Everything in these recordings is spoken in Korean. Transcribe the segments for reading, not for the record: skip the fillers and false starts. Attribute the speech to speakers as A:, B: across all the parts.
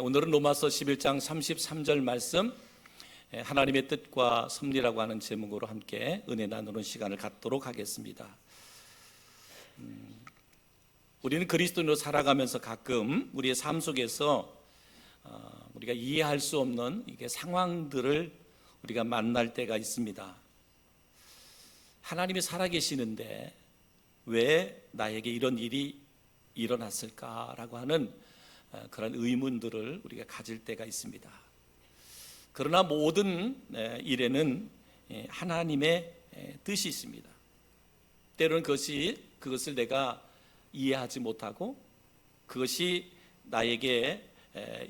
A: 오늘은 로마서 11장 33절 말씀, 하나님의 뜻과 섭리라고 하는 제목으로 함께 은혜 나누는 시간을 갖도록 하겠습니다. 우리는 그리스도인으로 살아가면서 가끔 우리의 삶 속에서 우리가 이해할 수 없는 상황들을 우리가 만날 때가 있습니다. 하나님이 살아계시는데 왜 나에게 이런 일이 일어났을까라고 하는 그런 의문들을 우리가 가질 때가 있습니다. 그러나 모든 일에는 하나님의 뜻이 있습니다. 때로는 그것을 내가 이해하지 못하고 그것이 나에게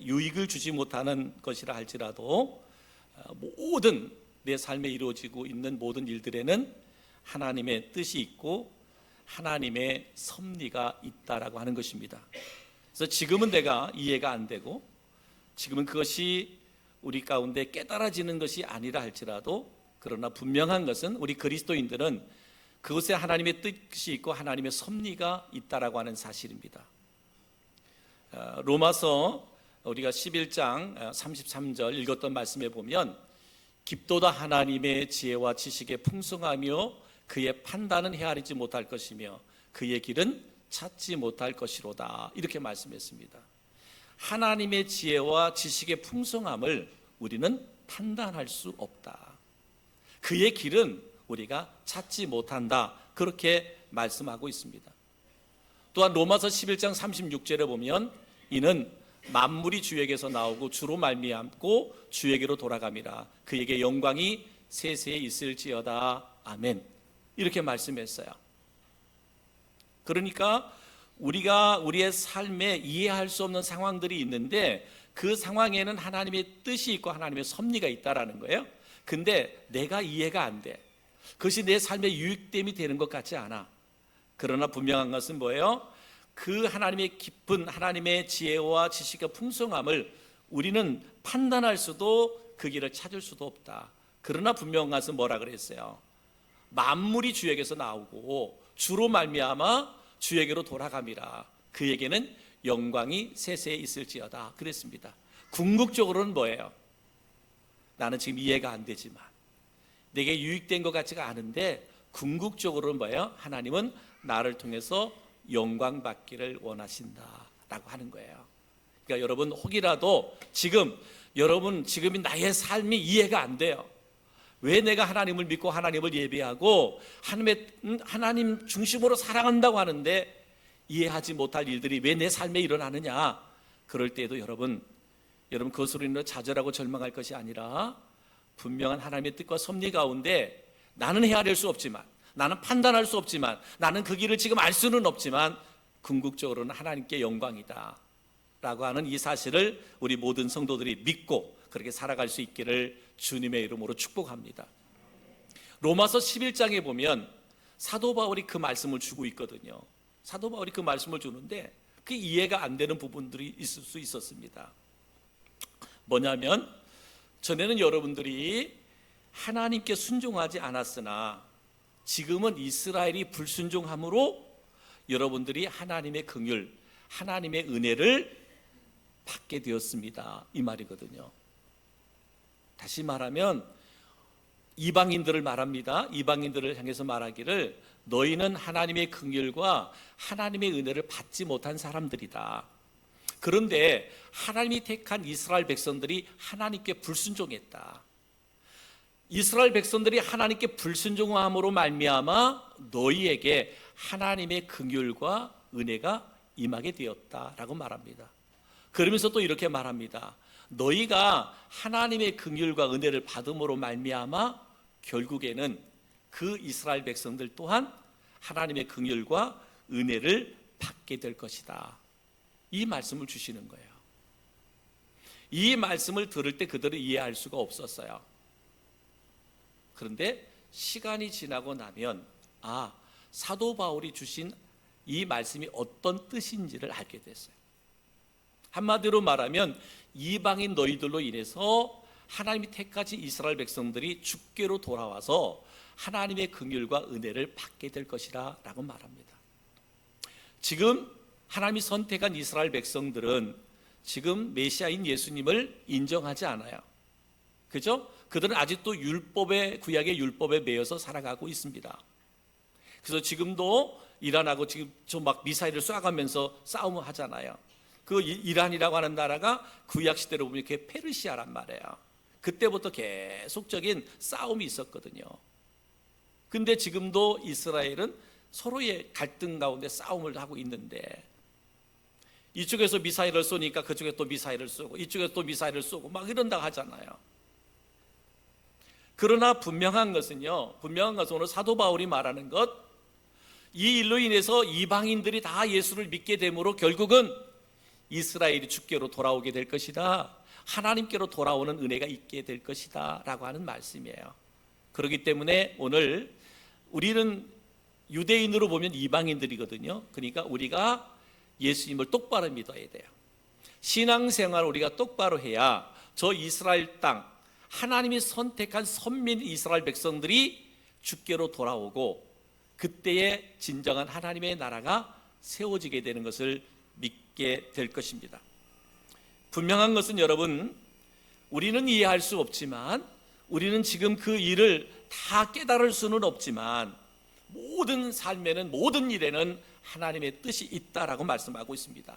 A: 유익을 주지 못하는 것이라 할지라도 모든 내 삶에 이루어지고 있는 모든 일들에는 하나님의 뜻이 있고 하나님의 섭리가 있다라고 하는 것입니다. 그래서 지금은 내가 이해가 안 되고 지금은 그것이 우리 가운데 깨달아지는 것이 아니라 할지라도 그러나 분명한 것은 우리 그리스도인들은 그것에 하나님의 뜻이 있고 하나님의 섭리가 있다라고 하는 사실입니다. 로마서 우리가 11장 33절 읽었던 말씀에 보면 깊도다 하나님의 지혜와 지식의 풍성하며 그의 판단은 헤아리지 못할 것이며 그의 길은 찾지 못할 것이로다, 이렇게 말씀했습니다. 하나님의 지혜와 지식의 풍성함을 우리는 판단할 수 없다. 그의 길은 우리가 찾지 못한다, 그렇게 말씀하고 있습니다. 또한 로마서 11장 36절에 보면 이는 만물이 주에게서 나오고 주로 말미암고 주에게로 돌아감이라 그에게 영광이 세세에 있을지어다. 아멘, 이렇게 말씀했어요. 그러니까 우리가 우리의 삶에 이해할 수 없는 상황들이 있는데 그 상황에는 하나님의 뜻이 있고 하나님의 섭리가 있다라는 거예요. 근데 내가 이해가 안 돼. 그것이 내 삶의 유익됨이 되는 것 같지 않아. 그러나 분명한 것은 뭐예요? 그 하나님의 깊은 하나님의 지혜와 지식과 풍성함을 우리는 판단할 수도 그 길을 찾을 수도 없다. 그러나 분명한 것은 뭐라 그랬어요? 만물이 주에게서 나오고 주로 말미암아 주에게로 돌아감이라 그에게는 영광이 세세에 있을지어다, 그랬습니다. 궁극적으로는 뭐예요? 나는 지금 이해가 안 되지만 내게 유익된 것 같지가 않은데 궁극적으로는 뭐예요? 하나님은 나를 통해서 영광 받기를 원하신다라고 하는 거예요. 그러니까 여러분 혹이라도 지금이 나의 삶이 이해가 안 돼요. 왜 내가 하나님을 믿고 하나님을 예배하고 하나님 중심으로 살아간다고 하는데 이해하지 못할 일들이 왜 내 삶에 일어나느냐? 그럴 때에도 여러분 그것으로 인해 좌절하고 절망할 것이 아니라 분명한 하나님의 뜻과 섭리 가운데 나는 헤아릴 수 없지만, 나는 판단할 수 없지만, 나는 그 길을 지금 알 수는 없지만 궁극적으로는 하나님께 영광이다 라고 하는 이 사실을 우리 모든 성도들이 믿고 그렇게 살아갈 수 있기를 주님의 이름으로 축복합니다. 로마서 11장에 보면 사도 바울이 그 말씀을 주고 있거든요. 사도 바울이 그 말씀을 주는데 그 이해가 안 되는 부분들이 있을 수 있었습니다. 뭐냐면 전에는 여러분들이 하나님께 순종하지 않았으나 지금은 이스라엘이 불순종함으로 여러분들이 하나님의 긍휼, 하나님의 은혜를 받게 되었습니다, 이 말이거든요. 다시 말하면 이방인들을 말합니다. 이방인들을 향해서 말하기를 너희는 하나님의 긍휼과 하나님의 은혜를 받지 못한 사람들이다. 그런데 하나님이 택한 이스라엘 백성들이 하나님께 불순종했다. 이스라엘 백성들이 하나님께 불순종함으로 말미암아 너희에게 하나님의 긍휼과 은혜가 임하게 되었다라고 말합니다. 그러면서 또 이렇게 말합니다. 너희가 하나님의 긍휼과 은혜를 받음으로 말미암아 결국에는 그 이스라엘 백성들 또한 하나님의 긍휼과 은혜를 받게 될 것이다, 이 말씀을 주시는 거예요. 이 말씀을 들을 때 그들은 이해할 수가 없었어요. 그런데 시간이 지나고 나면 사도 바울이 주신 이 말씀이 어떤 뜻인지를 알게 됐어요. 한마디로 말하면 이방인 너희들로 인해서 하나님이 택하신 이스라엘 백성들이 주께로 돌아와서 하나님의 긍휼과 은혜를 받게 될 것이라 라고 말합니다. 지금 하나님이 선택한 이스라엘 백성들은 지금 메시아인 예수님을 인정하지 않아요. 그죠? 그들은 아직도 구약의 율법에 매여서 살아가고 있습니다. 그래서 지금도 이란하고 지금 좀 막 미사일을 쏴가면서 싸움을 하잖아요. 그 이란이라고 하는 나라가 구약 시대로 보면 그게 페르시아란 말이에요. 그때부터 계속적인 싸움이 있었거든요. 근데 지금도 이스라엘은 서로의 갈등 가운데 싸움을 하고 있는데, 이쪽에서 미사일을 쏘니까 그쪽에 또 미사일을 쏘고, 이쪽에서 또 미사일을 쏘고 막 이런다고 하잖아요. 그러나 분명한 것은 오늘 사도 바울이 말하는 것, 이 일로 인해서 이방인들이 다 예수를 믿게 되므로 결국은 이스라엘이 주께로 돌아오게 될 것이다, 하나님께로 돌아오는 은혜가 있게 될 것이다 라고 하는 말씀이에요. 그렇기 때문에 오늘 우리는 유대인으로 보면 이방인들이거든요. 그러니까 우리가 예수님을 똑바로 믿어야 돼요. 신앙생활을 우리가 똑바로 해야 저 이스라엘 땅, 하나님이 선택한 선민 이스라엘 백성들이 주께로 돌아오고 그때에 진정한 하나님의 나라가 세워지게 되는 것을 믿게 될 것입니다. 분명한 것은 여러분, 우리는 이해할 수 없지만, 우리는 지금 그 일을 다 깨달을 수는 없지만, 모든 삶에는, 모든 일에는 하나님의 뜻이 있다라고 말씀하고 있습니다.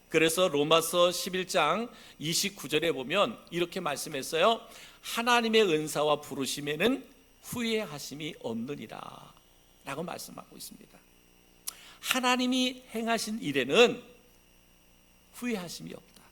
A: 그래서 로마서 11장 29절에 보면 이렇게 말씀했어요. 하나님의 은사와 부르심에는 후회하심이 없느니라 라고 말씀하고 있습니다. 하나님이 행하신 일에는 후회하심이 없다.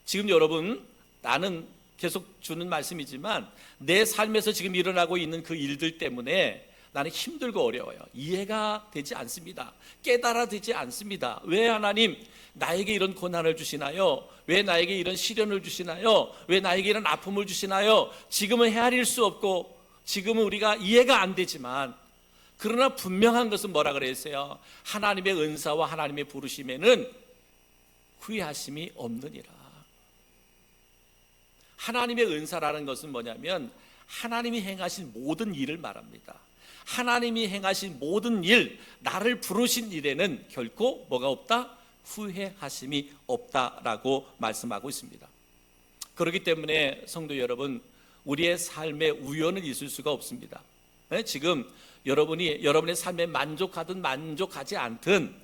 A: 지금 여러분, 나는 계속 주는 말씀이지만 내 삶에서 지금 일어나고 있는 그 일들 때문에 나는 힘들고 어려워요. 이해가 되지 않습니다. 깨달아지지 않습니다. 왜 하나님 나에게 이런 고난을 주시나요? 왜 나에게 이런 시련을 주시나요? 왜 나에게 이런 아픔을 주시나요? 지금은 헤아릴 수 없고 지금은 우리가 이해가 안 되지만, 그러나 분명한 것은 뭐라 그랬어요? 하나님의 은사와 하나님의 부르심에는 후회하심이 없느니라. 하나님의 은사라는 것은 뭐냐면 하나님이 행하신 모든 일을 말합니다. 하나님이 행하신 모든 일, 나를 부르신 일에는 결코 뭐가 없다? 후회하심이 없다라고 말씀하고 있습니다. 그렇기 때문에 성도 여러분, 우리의 삶에 우연은 있을 수가 없습니다. 지금 여러분의 삶에 만족하든 만족하지 않든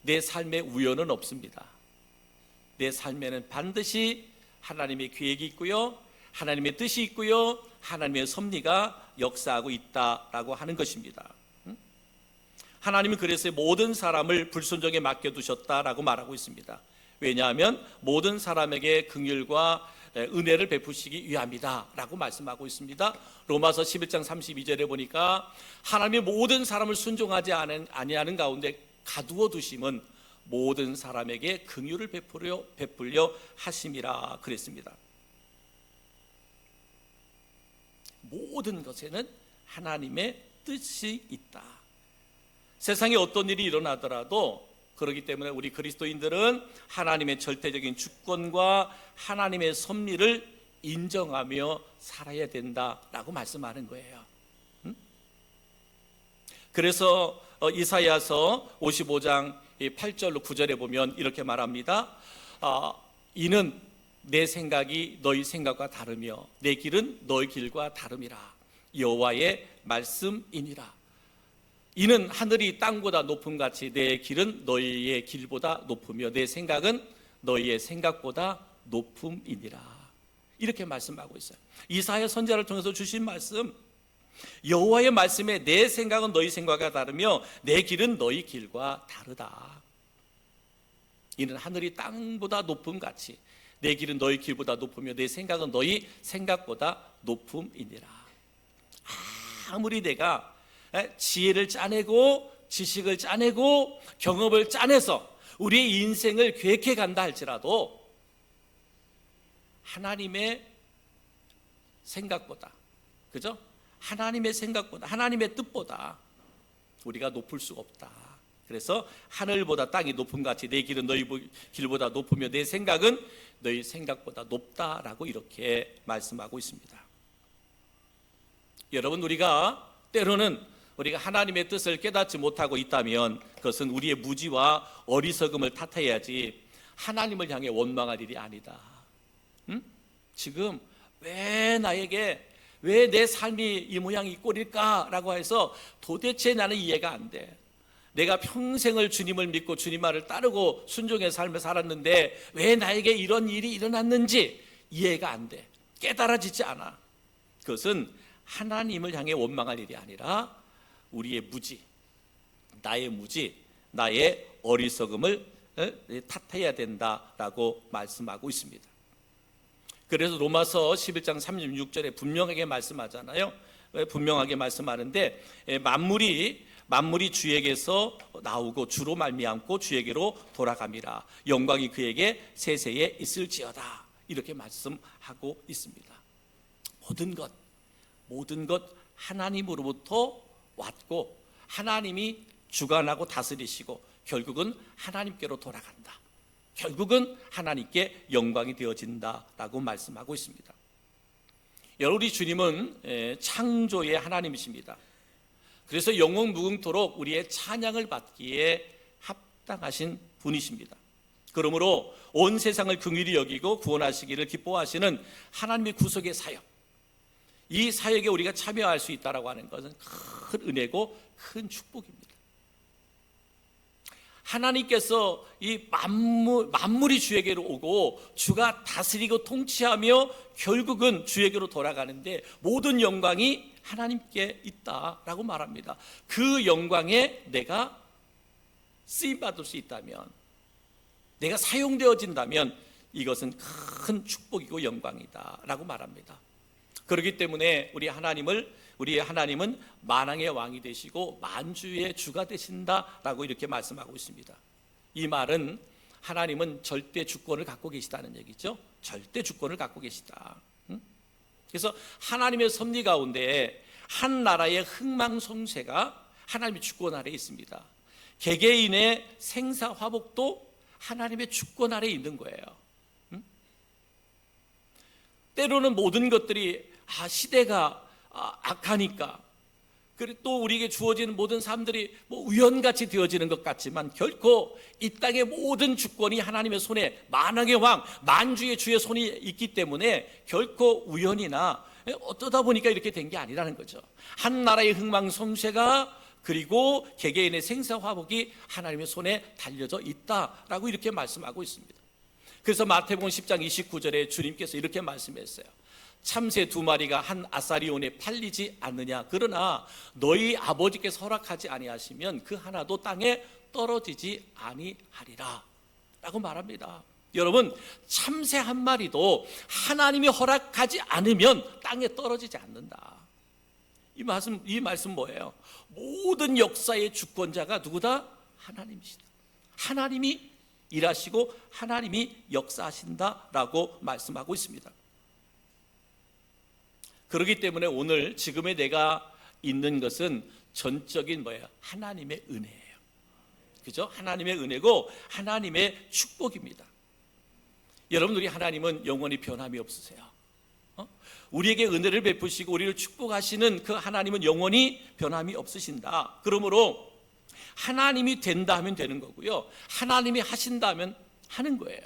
A: 내 삶에 우연은 없습니다. 내 삶에는 반드시 하나님의 계획이 있고요, 하나님의 뜻이 있고요, 하나님의 섭리가 역사하고 있다라고 하는 것입니다. 하나님은 그래서 모든 사람을 불순종에 맡겨두셨다라고 말하고 있습니다. 왜냐하면 모든 사람에게 긍휼과 은혜를 베푸시기 위함이다 라고 말씀하고 있습니다. 로마서 11장 32절에 보니까 하나님이 모든 사람을 순종하지 아니하는 가운데 가두어 두심은 모든 사람에게 긍휼을 베풀려 하심이라 그랬습니다. 모든 것에는 하나님의 뜻이 있다. 세상에 어떤 일이 일어나더라도, 그렇기 때문에 우리 그리스도인들은 하나님의 절대적인 주권과 하나님의 섭리를 인정하며 살아야 된다라고 말씀하는 거예요. 그래서 이사야서 55장 8절로 9절에 보면 이렇게 말합니다. 이는 내 생각이 너희 생각과 다르며 내 길은 너희 길과 다름이라. 여호와의 말씀이니라. 이는 하늘이 땅보다 높음같이 내 길은 너희의 길보다 높으며 내 생각은 너희의 생각보다 높음이니라. 이렇게 말씀하고 있어요. 이사야 선지자를 통해서 주신 말씀, 여호와의 말씀에 내 생각은 너희 생각과 다르며 내 길은 너희 길과 다르다. 이는 하늘이 땅보다 높음같이 내 길은 너희 길보다 높으며 내 생각은 너희 생각보다 높음이니라. 아무리 내가 지혜를 짜내고 지식을 짜내고 경험을 짜내서 우리의 인생을 계획해 간다 할지라도 하나님의 생각보다, 그죠? 하나님의 생각보다, 하나님의 뜻보다 우리가 높을 수가 없다. 그래서 하늘보다 땅이 높음같이 내 길은 너희 길보다 높으며 내 생각은 너희 생각보다 높다라고 이렇게 말씀하고 있습니다. 여러분, 우리가 때로는 우리가 하나님의 뜻을 깨닫지 못하고 있다면 그것은 우리의 무지와 어리석음을 탓해야지, 하나님을 향해 원망할 일이 아니다. 응? 지금 왜 내 삶이 이 모양이 이 꼴일까라고 해서 도대체 나는 이해가 안 돼. 내가 평생을 주님을 믿고 주님 말을 따르고 순종의 삶을 살았는데 왜 나에게 이런 일이 일어났는지 이해가 안 돼. 깨달아지지 않아. 그것은 하나님을 향해 원망할 일이 아니라 우리의 무지, 나의 어리석음을 탓해야 된다라고 말씀하고 있습니다. 그래서 로마서 11장 36절에 분명하게 말씀하잖아요. 분명하게 말씀하는데 만물이 주에게서 나오고 주로 말미암고 주에게로 돌아갑니다. 영광이 그에게 세세에 있을지어다. 이렇게 말씀하고 있습니다. 모든 것 하나님으로부터 왔고 하나님이 주관하고 다스리시고 결국은 하나님께로 돌아간다. 결국은 하나님께 영광이 되어진다라고 말씀하고 있습니다. 여러분, 우리 주님은 창조의 하나님이십니다. 그래서 영원 무궁토록 우리의 찬양을 받기에 합당하신 분이십니다. 그러므로 온 세상을 긍휼히 여기고 구원하시기를 기뻐하시는 하나님의 구속의 사역, 이 사역에 우리가 참여할 수 있다라고 하는 것은 큰 은혜고 큰 축복입니다. 하나님께서 이 만물이 주에게로 오고 주가 다스리고 통치하며 결국은 주에게로 돌아가는데 모든 영광이 하나님께 있다라고 말합니다. 그 영광에 내가 쓰임받을 수 있다면, 내가 사용되어진다면 이것은 큰 축복이고 영광이다라고 말합니다. 그렇기 때문에 우리의 하나님은 만왕의 왕이 되시고 만주의 주가 되신다라고 이렇게 말씀하고 있습니다. 이 말은 하나님은 절대 주권을 갖고 계시다는 얘기죠. 절대 주권을 갖고 계시다. 그래서 하나님의 섭리 가운데 한 나라의 흥망성쇠가 하나님의 주권 아래에 있습니다. 개개인의 생사화복도 하나님의 주권 아래에 있는 거예요. 때로는 모든 것들이 시대가 악하니까, 그리고 또 우리에게 주어지는 모든 삶들이 우연같이 되어지는 것 같지만 결코 이 땅의 모든 주권이 하나님의 손에, 만왕의 왕, 만주의 주의 손이 있기 때문에 결코 우연이나 어떠다 보니까 이렇게 된 게 아니라는 거죠. 한 나라의 흥망성쇠가 그리고 개개인의 생사화복이 하나님의 손에 달려져 있다라고 이렇게 말씀하고 있습니다. 그래서 마태복음 10장 29절에 주님께서 이렇게 말씀했어요. 참새 2마리가 한 아사리온에 팔리지 않느냐. 그러나 너희 아버지께서 허락하지 아니하시면 그 하나도 땅에 떨어지지 아니하리라 라고 말합니다. 여러분, 참새 한 마리도 하나님이 허락하지 않으면 땅에 떨어지지 않는다. 이 말씀 뭐예요? 모든 역사의 주권자가 누구다? 하나님이시다. 하나님이 일하시고 하나님이 역사하신다라고 말씀하고 있습니다. 그렇기 때문에 오늘 지금의 내가 있는 것은 전적인 뭐예요? 하나님의 은혜예요. 그죠? 하나님의 은혜고 하나님의 축복입니다. 여러분들이 하나님은 영원히 변함이 없으세요. 우리에게 은혜를 베푸시고 우리를 축복하시는 그 하나님은 영원히 변함이 없으신다. 그러므로 하나님이 된다 하면 되는 거고요. 하나님이 하신다 하면 하는 거예요.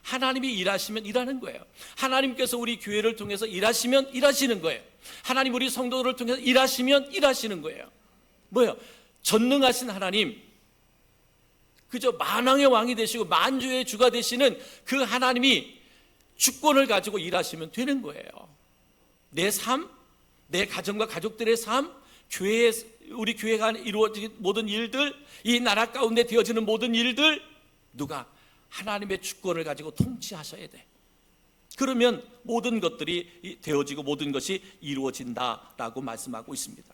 A: 하나님이 일하시면 일하는 거예요. 하나님께서 우리 교회를 통해서 일하시면 일하시는 거예요. 하나님 우리 성도들을 통해서 일하시면 일하시는 거예요. 뭐예요? 전능하신 하나님, 그저 만왕의 왕이 되시고 만주의 주가 되시는 그 하나님이 주권을 가지고 일하시면 되는 거예요. 내 삶, 내 가정과 가족들의 삶, 우리 교회가 이루어진 모든 일들, 이 나라 가운데 되어지는 모든 일들, 누가? 하나님의 주권을 가지고 통치하셔야 돼. 그러면 모든 것들이 되어지고 모든 것이 이루어진다라고 말씀하고 있습니다.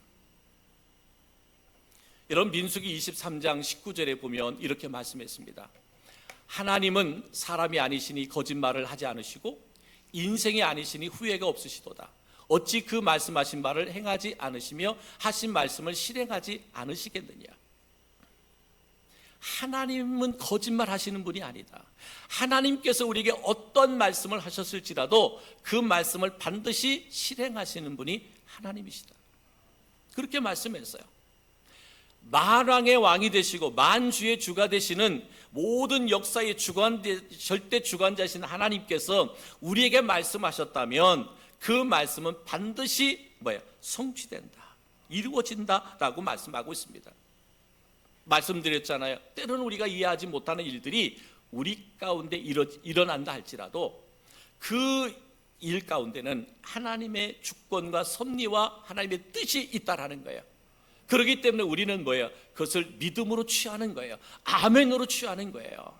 A: 여러분, 민수기 23장 19절에 보면 이렇게 말씀했습니다. 하나님은 사람이 아니시니 거짓말을 하지 않으시고 인생이 아니시니 후회가 없으시도다. 어찌 그 말씀하신 바를 행하지 않으시며 하신 말씀을 실행하지 않으시겠느냐. 하나님은 거짓말 하시는 분이 아니다. 하나님께서 우리에게 어떤 말씀을 하셨을지라도 그 말씀을 반드시 실행하시는 분이 하나님이시다. 그렇게 말씀했어요. 만왕의 왕이 되시고 만주의 주가 되시는 모든 역사의 절대 주관자이신 하나님께서 우리에게 말씀하셨다면 그 말씀은 반드시 성취된다, 이루어진다라고 말씀하고 있습니다. 말씀드렸잖아요. 때로는 우리가 이해하지 못하는 일들이 우리 가운데 일어난다 할지라도 그 일 가운데는 하나님의 주권과 섭리와 하나님의 뜻이 있다라는 거예요. 그렇기 때문에 우리는 그것을 믿음으로 취하는 거예요. 아멘으로 취하는 거예요.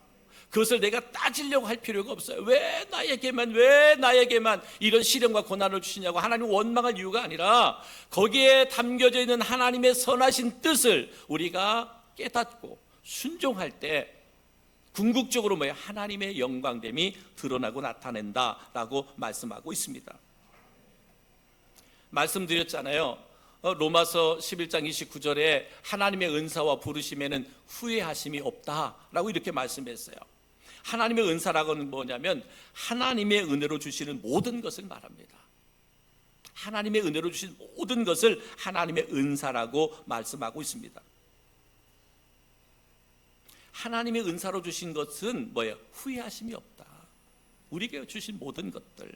A: 그것을 내가 따지려고 할 필요가 없어요. 왜 나에게만 이런 시련과 고난을 주시냐고 하나님 원망할 이유가 아니라 거기에 담겨져 있는 하나님의 선하신 뜻을 우리가 깨닫고 순종할 때 궁극적으로 하나님의 영광됨이 드러나고 나타낸다라고 말씀하고 있습니다. 말씀드렸잖아요. 로마서 11장 29절에 하나님의 은사와 부르심에는 후회하심이 없다라고 이렇게 말씀했어요. 하나님의 은사라고는 뭐냐면 하나님의 은혜로 주시는 모든 것을 말합니다. 하나님의 은혜로 주신 모든 것을 하나님의 은사라고 말씀하고 있습니다. 하나님의 은사로 주신 것은 후회하심이 없다. 우리에게 주신 모든 것들.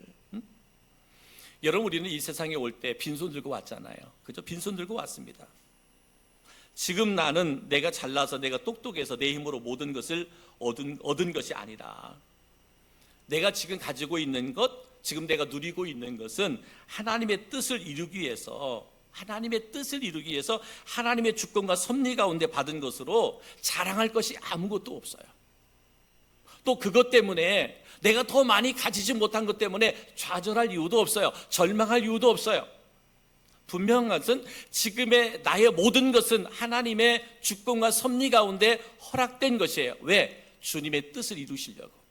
A: 여러분, 우리는 이 세상에 올 때 빈손 들고 왔잖아요. 그죠? 빈손 들고 왔습니다. 지금 나는 내가 잘나서 내가 똑똑해서 내 힘으로 모든 것을 얻은 것이 아니라 내가 지금 가지고 있는 것, 지금 내가 누리고 있는 것은 하나님의 뜻을 이루기 위해서 하나님의 주권과 섭리 가운데 받은 것으로 자랑할 것이 아무것도 없어요. 또 그것 때문에 내가 더 많이 가지지 못한 것 때문에 좌절할 이유도 없어요. 절망할 이유도 없어요. 분명한 것은 지금의 나의 모든 것은 하나님의 주권과 섭리 가운데 허락된 것이에요. 왜? 주님의 뜻을 이루시려고.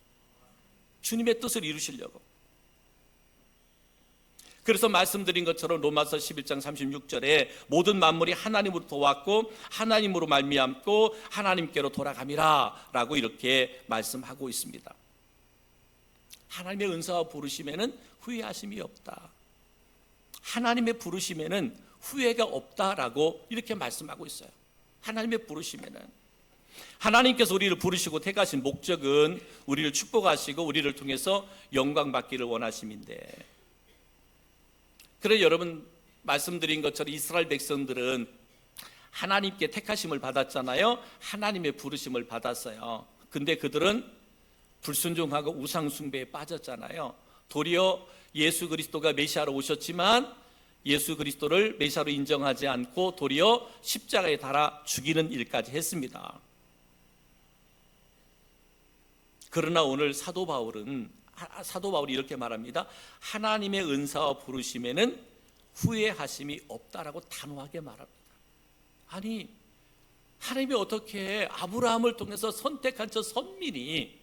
A: 그래서 말씀드린 것처럼 로마서 11장 36절에 모든 만물이 하나님으로부터 왔고 하나님으로 말미암고 하나님께로 돌아감이라 라고 이렇게 말씀하고 있습니다. 하나님의 은사와 부르심에는 후회하심이 없다. 하나님의 부르심에는 후회가 없다라고 이렇게 말씀하고 있어요. 하나님의 부르심에는 하나님께서 우리를 부르시고 택하신 목적은 우리를 축복하시고 우리를 통해서 영광 받기를 원하심인데, 그래 여러분 말씀드린 것처럼 이스라엘 백성들은 하나님께 택하심을 받았잖아요. 하나님의 부르심을 받았어요. 근데 그들은 불순종하고 우상 숭배에 빠졌잖아요. 도리어 예수 그리스도가 메시아로 오셨지만 예수 그리스도를 메시아로 인정하지 않고 도리어 십자가에 달아 죽이는 일까지 했습니다. 그러나 오늘 사도 바울이 이렇게 말합니다. 하나님의 은사와 부르심에는 후회하심이 없다라고 단호하게 말합니다. 아니, 하나님이 어떻게 아브라함을 통해서 선택한 저 선민이,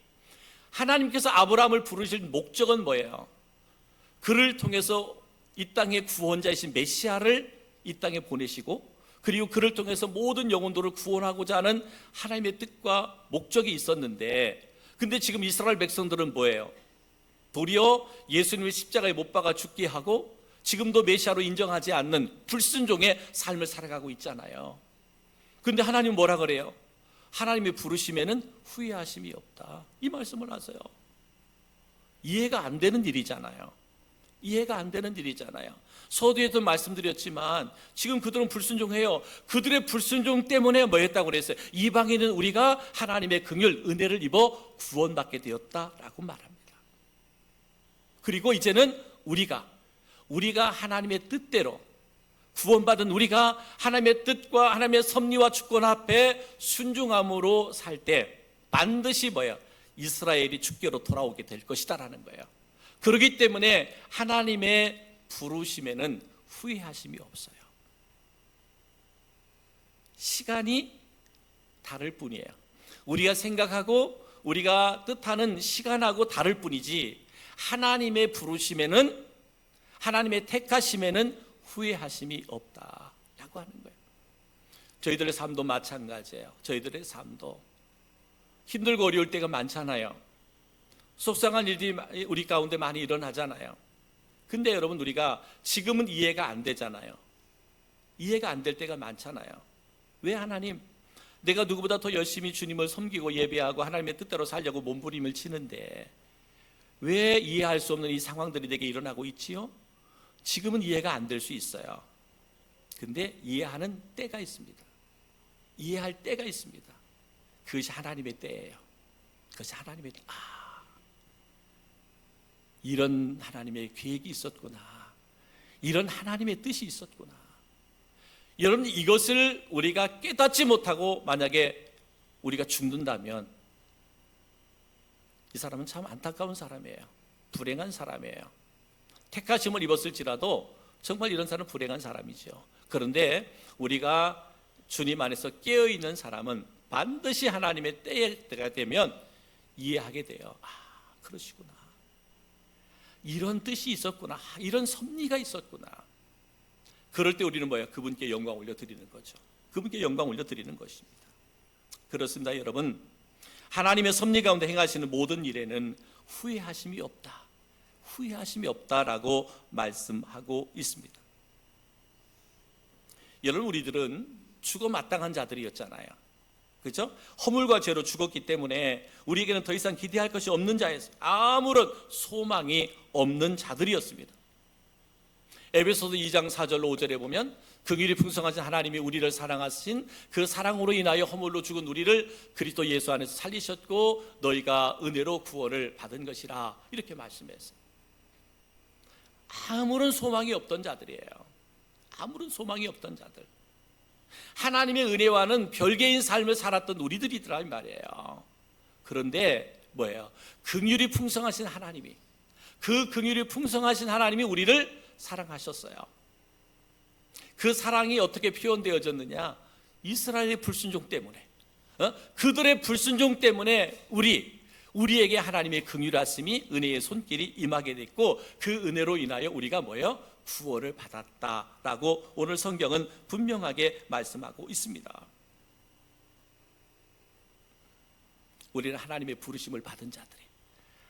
A: 하나님께서 아브라함을 부르실 목적은 뭐예요? 그를 통해서 이 땅의 구원자이신 메시아를 이 땅에 보내시고, 그리고 그를 통해서 모든 영혼들을 구원하고자 하는 하나님의 뜻과 목적이 있었는데, 근데 지금 이스라엘 백성들은 뭐예요? 도리어 예수님의 십자가에 못 박아 죽게 하고 지금도 메시아로 인정하지 않는 불순종의 삶을 살아가고 있잖아요. 그런데 하나님은 뭐라 그래요? 하나님의 부르심에는 후회하심이 없다, 이 말씀을 하세요. 이해가 안 되는 일이잖아요. 서두에도 말씀드렸지만 지금 그들은 불순종해요. 그들의 불순종 때문에 뭐 했다고 그랬어요? 이방인은 우리가 하나님의 긍휼, 은혜를 입어 구원받게 되었다라고 말합니다. 그리고 이제는 우리가 하나님의 뜻대로 구원받은 우리가 하나님의 뜻과 하나님의 섭리와 주권 앞에 순종함으로 살 때 반드시 이스라엘이 주께로 돌아오게 될 것이다라는 거예요. 그렇기 때문에 하나님의 부르심에는 후회하심이 없어요. 시간이 다를 뿐이에요. 우리가 생각하고 우리가 뜻하는 시간하고 다를 뿐이지, 하나님의 부르심에는, 하나님의 택하심에는 후회하심이 없다라고 하는 거예요. 저희들의 삶도 마찬가지예요. 저희들의 삶도 힘들고 어려울 때가 많잖아요. 속상한 일들이 우리 가운데 많이 일어나잖아요. 근데 여러분, 우리가 지금은 이해가 안 되잖아요. 이해가 안 될 때가 많잖아요. 왜 하나님, 내가 누구보다 더 열심히 주님을 섬기고 예배하고 하나님의 뜻대로 살려고 몸부림을 치는데 왜 이해할 수 없는 이 상황들이 내게 일어나고 있지요? 지금은 이해가 안 될 수 있어요. 근데 이해하는 때가 있습니다. 이해할 때가 있습니다. 그것이 하나님의 때예요. 그것이 하나님의 때. 이런 하나님의 계획이 있었구나. 이런 하나님의 뜻이 있었구나. 여러분, 이것을 우리가 깨닫지 못하고 만약에 우리가 죽는다면 이 사람은 참 안타까운 사람이에요. 불행한 사람이에요. 택하심을 입었을지라도 정말 이런 사람은 불행한 사람이죠. 그런데 우리가 주님 안에서 깨어있는 사람은 반드시 하나님의 때가 되면 이해하게 돼요. 그러시구나. 이런 뜻이 있었구나. 이런 섭리가 있었구나. 그럴 때 우리는 뭐예요? 그분께 영광 올려드리는 거죠. 그분께 영광 올려드리는 것입니다. 그렇습니다, 여러분. 하나님의 섭리 가운데 행하시는 모든 일에는 후회하심이 없다. 후회하심이 없다라고 말씀하고 있습니다. 여러분, 우리들은 죽어 마땅한 자들이었잖아요. 그렇죠? 허물과 죄로 죽었기 때문에 우리에게는 더 이상 기대할 것이 없는 자였어요. 아무런 소망이 없는 자들이었습니다. 에베소서 2장 4절로 5절에 보면 긍휼이 풍성하신 하나님이 우리를 사랑하신 그 사랑으로 인하여 허물로 죽은 우리를 그리스도 예수 안에서 살리셨고 너희가 은혜로 구원을 받은 것이라, 이렇게 말씀했어요. 아무런 소망이 없던 자들이에요. 아무런 소망이 없던 자들. 하나님의 은혜와는 별개인 삶을 살았던 우리들이더란 말이에요. 그런데 뭐예요? 긍휼이 풍성하신 하나님이, 그 긍휼이 풍성하신 하나님이 우리를 사랑하셨어요. 그 사랑이 어떻게 표현되어졌느냐? 이스라엘의 불순종 때문에, 그들의 불순종 때문에 우리에게 하나님의 긍휼하심이, 은혜의 손길이 임하게 됐고 그 은혜로 인하여 우리가 뭐예요? 구원을 받았다라고 오늘 성경은 분명하게 말씀하고 있습니다. 우리는 하나님의 부르심을 받은 자들이,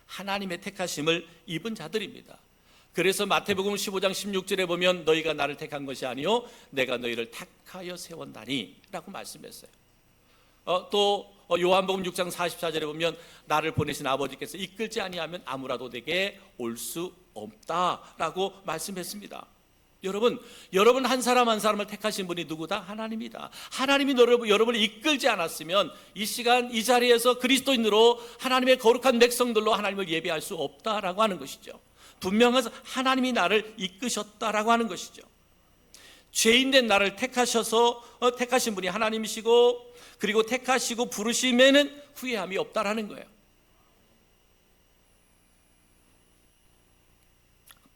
A: 하나님의 택하심을 입은 자들입니다. 그래서 마태복음 15장 16절에 보면 너희가 나를 택한 것이 아니요 내가 너희를 택하여 세웠나니 라고 말씀했어요. 또 요한복음 6장 44절에 보면 나를 보내신 아버지께서 이끌지 아니하면 아무라도 내게 올 수 없다라고 말씀했습니다. 여러분 한 사람 한 사람을 택하신 분이 누구다? 하나님이다. 하나님이 여러분을 이끌지 않았으면 이 시간 이 자리에서 그리스도인으로 하나님의 거룩한 백성들로 하나님을 예배할 수 없다라고 하는 것이죠. 분명한 하나님이 나를 이끄셨다라고 하는 것이죠. 죄인된 나를 택하신 분이 하나님이시고, 그리고 택하시고 부르심에는 후회함이 없다라는 거예요.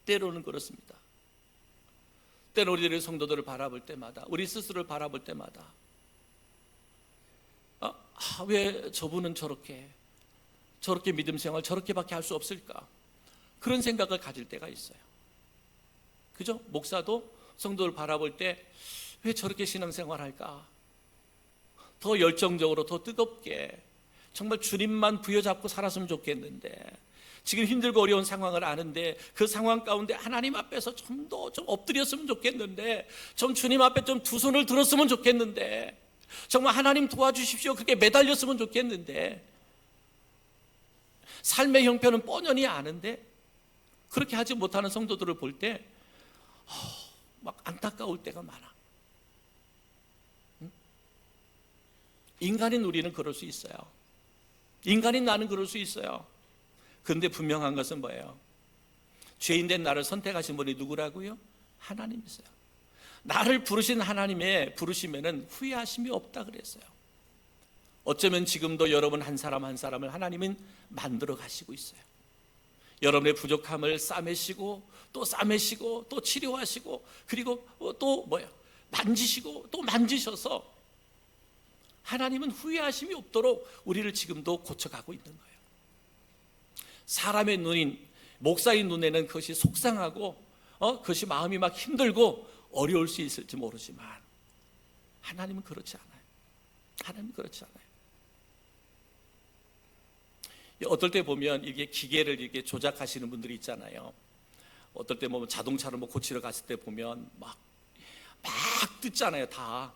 A: 때로는 그렇습니다. 때로는 우리들의 성도들을 바라볼 때마다, 우리 스스로를 바라볼 때마다 왜 저분은 저렇게 믿음 생활 저렇게밖에 할 수 없을까? 그런 생각을 가질 때가 있어요. 그죠? 목사도 성도를 바라볼 때 왜 저렇게 신앙생활 할까? 더 열정적으로, 더 뜨겁게 정말 주님만 부여잡고 살았으면 좋겠는데, 지금 힘들고 어려운 상황을 아는데 그 상황 가운데 하나님 앞에서 좀 더 엎드렸으면 좋겠는데, 좀 주님 앞에 좀 두 손을 들었으면 좋겠는데, 정말 하나님 도와주십시오 그렇게 매달렸으면 좋겠는데, 삶의 형편은 뻔연히 아는데 그렇게 하지 못하는 성도들을 볼 때 막 안타까울 때가 많아. 인간인 우리는 그럴 수 있어요. 인간인 나는 그럴 수 있어요. 그런데 분명한 것은 뭐예요? 죄인된 나를 선택하신 분이 누구라고요? 하나님이세요. 나를 부르신 하나님의 부르심에는 후회하심이 없다 그랬어요. 어쩌면 지금도 여러분 한 사람 한 사람을 하나님은 만들어 가시고 있어요. 여러분의 부족함을 싸매시고 또 싸매시고 또 치료하시고, 그리고 또 만지시고 또 만지셔서 하나님은 후회하심이 없도록 우리를 지금도 고쳐가고 있는 거예요. 사람의 눈인, 목사의 눈에는 그것이 속상하고 그것이 마음이 막 힘들고 어려울 수 있을지 모르지만 하나님은 그렇지 않아요. 하나님은 그렇지 않아요. 어떨 때 보면 이게 기계를 이렇게 조작하시는 분들이 있잖아요. 어떨 때 뭐 자동차를 고치러 갔을 때 보면 막 뜯잖아요, 다.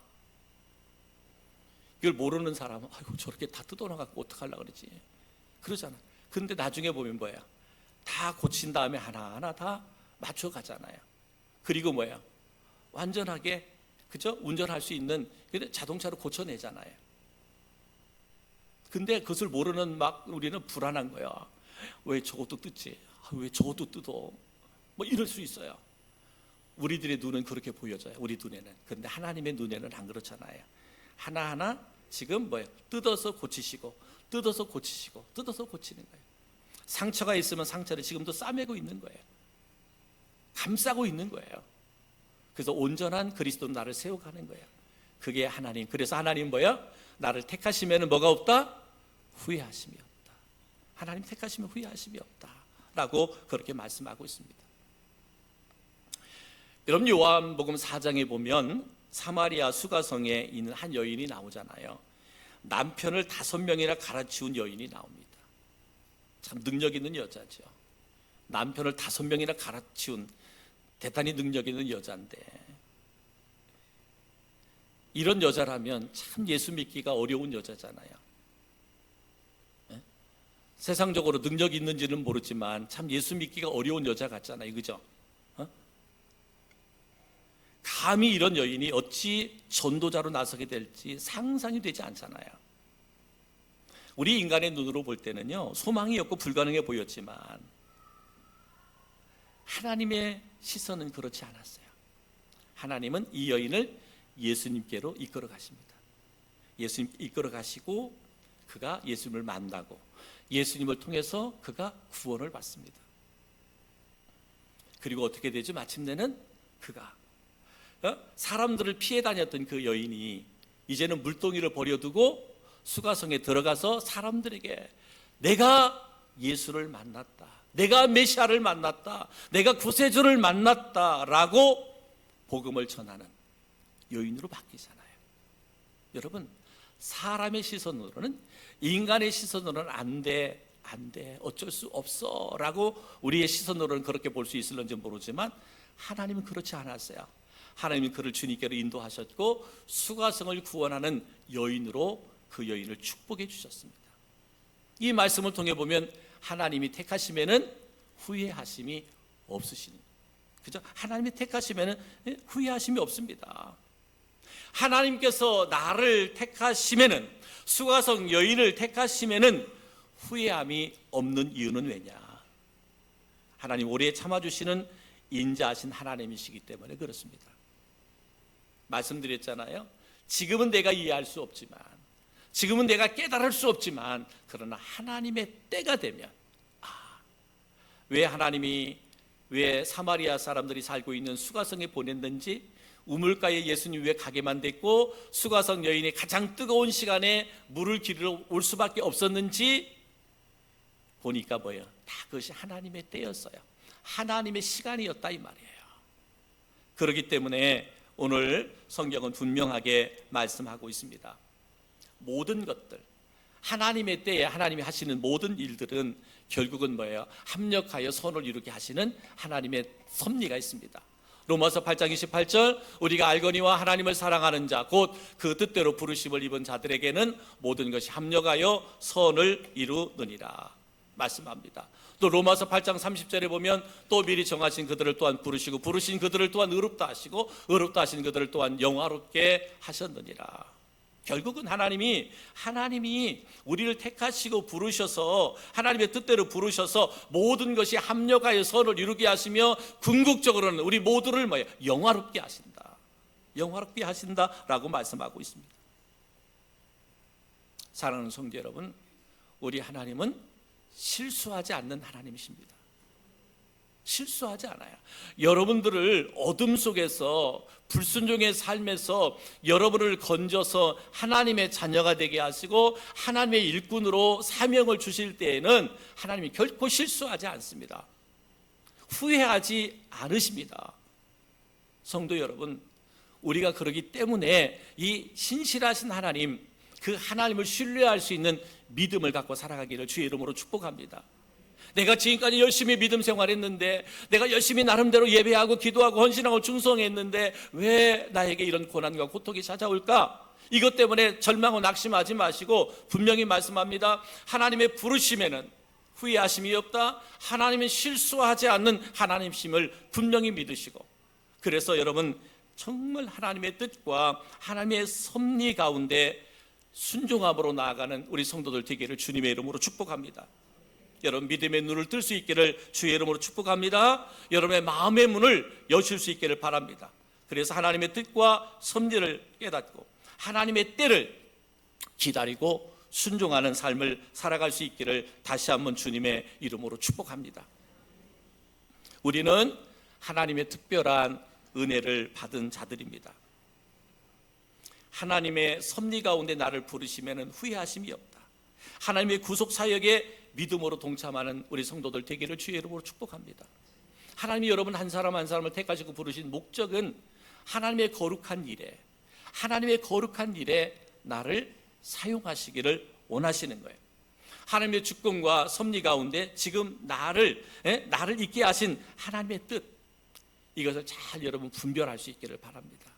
A: 이걸 모르는 사람은 아이고 저렇게 다 뜯어놔갖고 어떡하려고 그러지 그러잖아. 근데 나중에 보면 뭐야? 다 고친 다음에 하나하나 다 맞춰가잖아요. 그리고 뭐야? 완전하게 그죠? 운전할 수 있는 자동차로 고쳐내잖아요. 근데 그것을 모르는 막 우리는 불안한 거야. 왜 저것도 뜯지? 왜 저것도 뜯어? 뭐 이럴 수 있어요. 우리들의 눈은 그렇게 보여져요. 우리 눈에는. 그런데 하나님의 눈에는 안 그렇잖아요. 하나하나 지금 뭐예요? 뜯어서 고치시고 뜯어서 고치시고 뜯어서 고치는 거예요. 상처가 있으면 상처를 지금도 싸매고 있는 거예요. 감싸고 있는 거예요. 그래서 온전한 그리스도는 나를 세워가는 거예요. 그게 하나님. 그래서 하나님 뭐예요? 나를 택하시면 뭐가 없다? 후회하심이 없다. 하나님 택하시면 후회하심이 없다 라고 그렇게 말씀하고 있습니다. 여러분 요한복음 4장에 보면 사마리아 수가성에 있는 한 여인이 나오잖아요. 남편을 5명이나 갈아치운 여인이 나옵니다. 참 능력 있는 여자죠. 남편을 5명이나 갈아치운 대단히 능력 있는 여자인데 이런 여자라면 참 예수 믿기가 어려운 여자잖아요. 네? 세상적으로 능력이 있는지는 모르지만 참 예수 믿기가 어려운 여자 같잖아요. 그죠? 감히 이런 여인이 어찌 전도자로 나서게 될지 상상이 되지 않잖아요. 우리 인간의 눈으로 볼 때는요 소망이 없고 불가능해 보였지만 하나님의 시선은 그렇지 않았어요. 하나님은 이 여인을 예수님께로 이끌어 가십니다. 예수님 이끌어 가시고 그가 예수님을 만나고 예수님을 통해서 그가 구원을 받습니다. 그리고 어떻게 되죠? 마침내는 그가 사람들을 피해 다녔던 그 여인이 이제는 물동이를 버려두고 수가성에 들어가서 사람들에게 내가 예수를 만났다, 내가 메시아를 만났다, 내가 구세주를 만났다라고 복음을 전하는 여인으로 바뀌잖아요. 여러분 사람의 시선으로는 인간의 시선으로는 안 돼, 어쩔 수 없어 라고 우리의 시선으로는 그렇게 볼 수 있을런지 모르지만 하나님은 그렇지 않았어요. 하나님이 그를 주님께로 인도하셨고 수가성을 구원하는 여인으로 그 여인을 축복해 주셨습니다. 이 말씀을 통해 보면 하나님이 택하시면은 후회하심이 없으시는 거예요. 그죠? 하나님이 택하시면은 후회하심이 없습니다. 하나님께서 나를 택하시면은 수가성 여인을 택하시면은 후회함이 없는 이유는 왜냐? 하나님 오래 참아주시는 인자하신 하나님이시기 때문에 그렇습니다. 말씀드렸잖아요. 지금은 내가 이해할 수 없지만, 지금은 내가 깨달을 수 없지만, 그러나 하나님의 때가 되면 왜 하나님이 왜 사마리아 사람들이 살고 있는 수가성에 보냈는지, 우물가에 예수님이 왜 가게만 됐고 수가성 여인이 가장 뜨거운 시간에 물을 기르러 올 수밖에 없었는지 보니까 뭐예요? 다 그것이 하나님의 때였어요. 하나님의 시간이었다 이 말이에요. 그렇기 때문에 오늘 성경은 분명하게 말씀하고 있습니다. 모든 것들, 하나님의 때에 하나님이 하시는 모든 일들은 결국은 뭐예요? 합력하여 선을 이루게 하시는 하나님의 섭리가 있습니다. 로마서 8장 28절 우리가 알거니와 하나님을 사랑하는 자 곧 그 뜻대로 부르심을 입은 자들에게는 모든 것이 합력하여 선을 이루느니라 말씀합니다. 또 로마서 8장 30절에 보면 또 미리 정하신 그들을 또한 부르시고 부르신 그들을 또한 의롭다 하시고 의롭다 하신 그들을 또한 영화롭게 하셨느니라. 결국은 하나님이 우리를 택하시고 부르셔서 하나님의 뜻대로 부르셔서 모든 것이 합력하여 선을 이루게 하시며 궁극적으로는 우리 모두를 영화롭게 하신다. 영화롭게 하신다라고 말씀하고 있습니다. 사랑하는 성도 여러분, 우리 하나님은 실수하지 않는 하나님이십니다. 실수하지 않아요. 여러분들을 어둠 속에서 불순종의 삶에서 여러분을 건져서 하나님의 자녀가 되게 하시고 하나님의 일꾼으로 사명을 주실 때에는 하나님이 결코 실수하지 않습니다. 후회하지 않으십니다. 성도 여러분, 우리가 그러기 때문에 이 신실하신 하나님, 그 하나님을 신뢰할 수 있는 믿음을 갖고 살아가기를 주의 이름으로 축복합니다. 내가 지금까지 열심히 믿음 생활했는데, 내가 열심히 나름대로 예배하고 기도하고 헌신하고 충성했는데 왜 나에게 이런 고난과 고통이 찾아올까? 이것 때문에 절망하고 낙심하지 마시고 분명히 말씀합니다. 하나님의 부르심에는 후회하심이 없다. 하나님은 실수하지 않는 하나님심을 분명히 믿으시고, 그래서 여러분 정말 하나님의 뜻과 하나님의 섭리 가운데 순종함으로 나아가는 우리 성도들 되기를 주님의 이름으로 축복합니다. 여러분 믿음의 눈을 뜰 수 있기를 주의 이름으로 축복합니다. 여러분의 마음의 문을 여실 수 있기를 바랍니다. 그래서 하나님의 뜻과 섭리를 깨닫고 하나님의 때를 기다리고 순종하는 삶을 살아갈 수 있기를 다시 한번 주님의 이름으로 축복합니다. 우리는 하나님의 특별한 은혜를 받은 자들입니다. 하나님의 섭리 가운데 나를 부르시면 후회하심이 없다. 하나님의 구속 사역에 믿음으로 동참하는 우리 성도들 되기를 주의 이름으로 축복합니다. 하나님이 여러분 한 사람 한 사람을 택하시고 부르신 목적은 하나님의 거룩한 일에 나를 사용하시기를 원하시는 거예요. 하나님의 주권과 섭리 가운데 지금 나를 있게 하신 하나님의 뜻, 이것을 잘 여러분 분별할 수 있기를 바랍니다.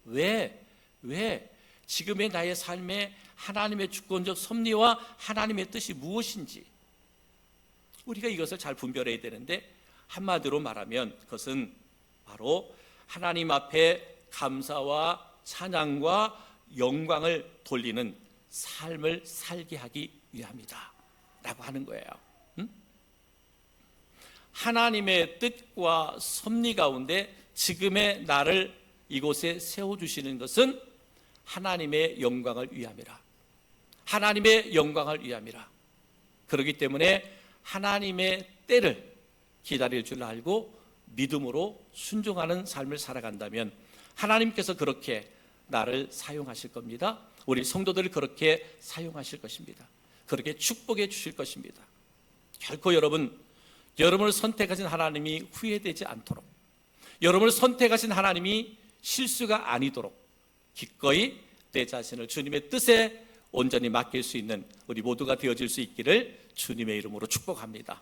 A: 왜 지금의 나의 삶에 하나님의 주권적 섭리와 하나님의 뜻이 무엇인지 우리가 이것을 잘 분별해야 되는데, 한마디로 말하면 그것은 바로 하나님 앞에 감사와 찬양과 영광을 돌리는 삶을 살게 하기 위함이다 라고 하는 거예요. 하나님의 뜻과 섭리 가운데 지금의 나를 이곳에 세워주시는 것은 하나님의 영광을 위함이라. 하나님의 영광을 위함이라. 그렇기 때문에 하나님의 때를 기다릴 줄 알고 믿음으로 순종하는 삶을 살아간다면 하나님께서 그렇게 나를 사용하실 겁니다. 우리 성도들을 그렇게 사용하실 것입니다. 그렇게 축복해 주실 것입니다. 결코 여러분을 선택하신 하나님이 후회되지 않도록, 여러분을 선택하신 하나님이 실수가 아니도록 기꺼이 내 자신을 주님의 뜻에 온전히 맡길 수 있는 우리 모두가 되어질 수 있기를 주님의 이름으로 축복합니다.